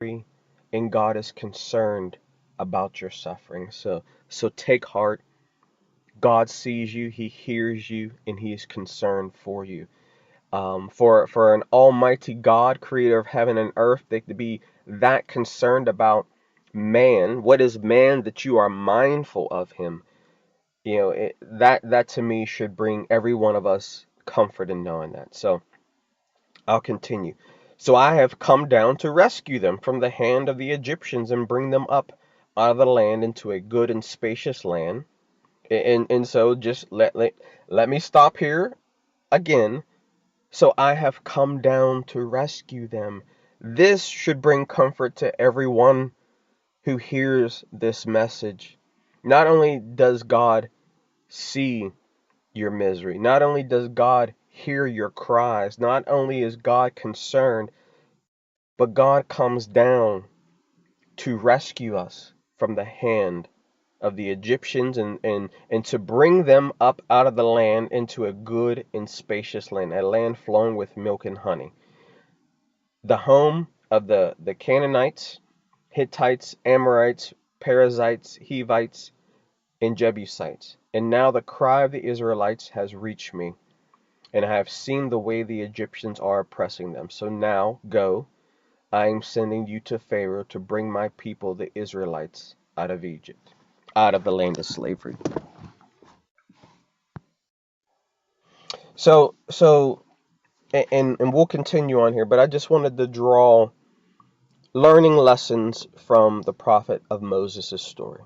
and God is concerned about your suffering. So take heart. God sees you, He hears you, and He is concerned for you. For an almighty God, creator of heaven and earth, they to be that concerned about man. What is man that you are mindful of him? That to me should bring every one of us comfort in knowing that. So I'll continue. So I have come down to rescue them from the hand of the Egyptians and bring them up out of the land into a good and spacious land. And so just let me stop here again. So I have come down to rescue them. This should bring comfort to everyone who hears this message. Not only does God see your misery, not only does God hear your cries, not only is God concerned, but God comes down to rescue us from the hand of the Egyptians and to bring them up out of the land into a good and spacious land, a land flowing with milk and honey. The home of the Canaanites, Hittites, Amorites, Perizzites, Hivites, and Jebusites. And now the cry of the Israelites has reached me, and I have seen the way the Egyptians are oppressing them. So now go, I am sending you to Pharaoh to bring my people, the Israelites, out of Egypt, out of the land of slavery. So and we'll continue on here, but I just wanted to draw learning lessons from the prophet of Moses' story.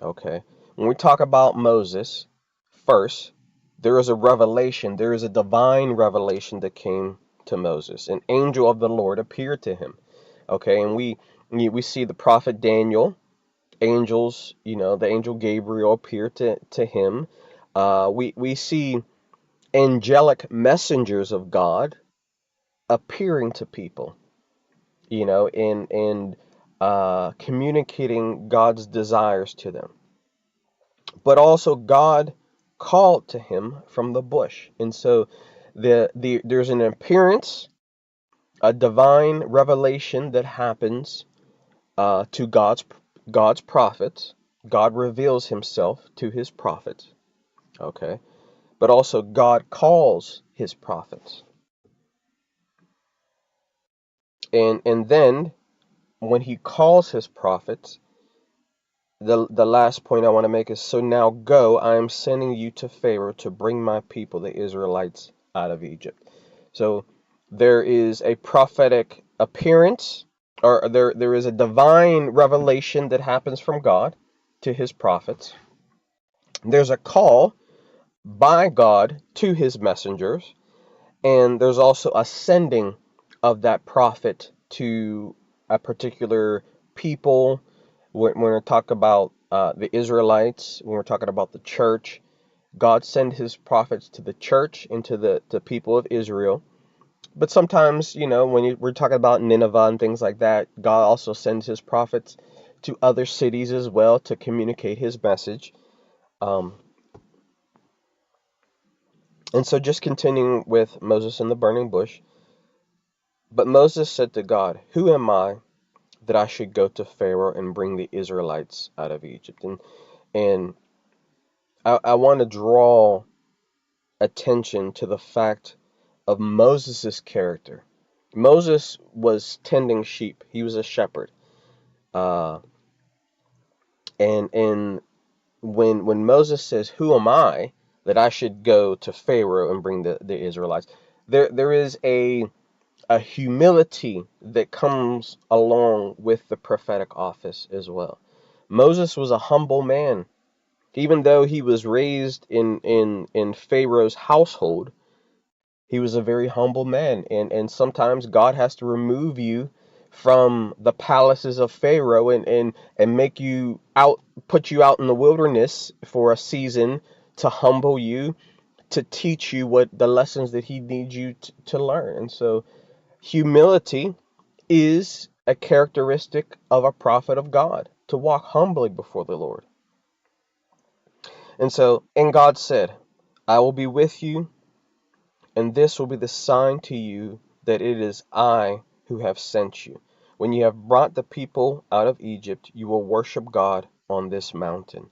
Okay. When we talk about Moses, first, there is a revelation, there is a divine revelation that came to Moses. An angel of the Lord appeared to him. Okay, and we see the prophet Daniel, angels, the angel Gabriel appeared to him. We see angelic messengers of God appearing to people, and communicating God's desires to them. But also God called to him from the bush. And so there's an appearance, a divine revelation that happens to God's prophets. God reveals himself to his prophets. Okay. But also God calls his prophets. And then when he calls his prophets, the last point I want to make is, so now go, I am sending you to Pharaoh to bring my people, the Israelites, out of Egypt. So there is a prophetic appearance, or there is a divine revelation that happens from God to his prophets. There's a call by God to his messengers, and there's also a sending of that prophet to a particular people. When we're talking about the Israelites, when we're talking about the church, God sent his prophets to the church and to the people of Israel. But sometimes, when we're talking about Nineveh and things like that, God also sends his prophets to other cities as well to communicate his message. Um, and so just continuing with Moses in the burning bush. But Moses said to God, who am I that I should go to Pharaoh and bring the Israelites out of Egypt? And I want to draw attention to the fact of Moses' character. Moses was tending sheep. He was a shepherd. Uh, and when Moses says, who am I that I should go to Pharaoh and bring the Israelites? There is a humility that comes along with the prophetic office as well. Moses was a humble man. Even though he was raised in Pharaoh's household, he was a very humble man. And sometimes God has to remove you from the palaces of Pharaoh and put you out in the wilderness for a season to humble you, to teach you what the lessons that he needs you to learn. And so humility is a characteristic of a prophet of God, to walk humbly before the Lord. And God said, I will be with you, and this will be the sign to you that it is I who have sent you. When you have brought the people out of Egypt, you will worship God on this mountain.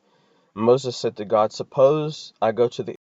Moses said to God, suppose I go to the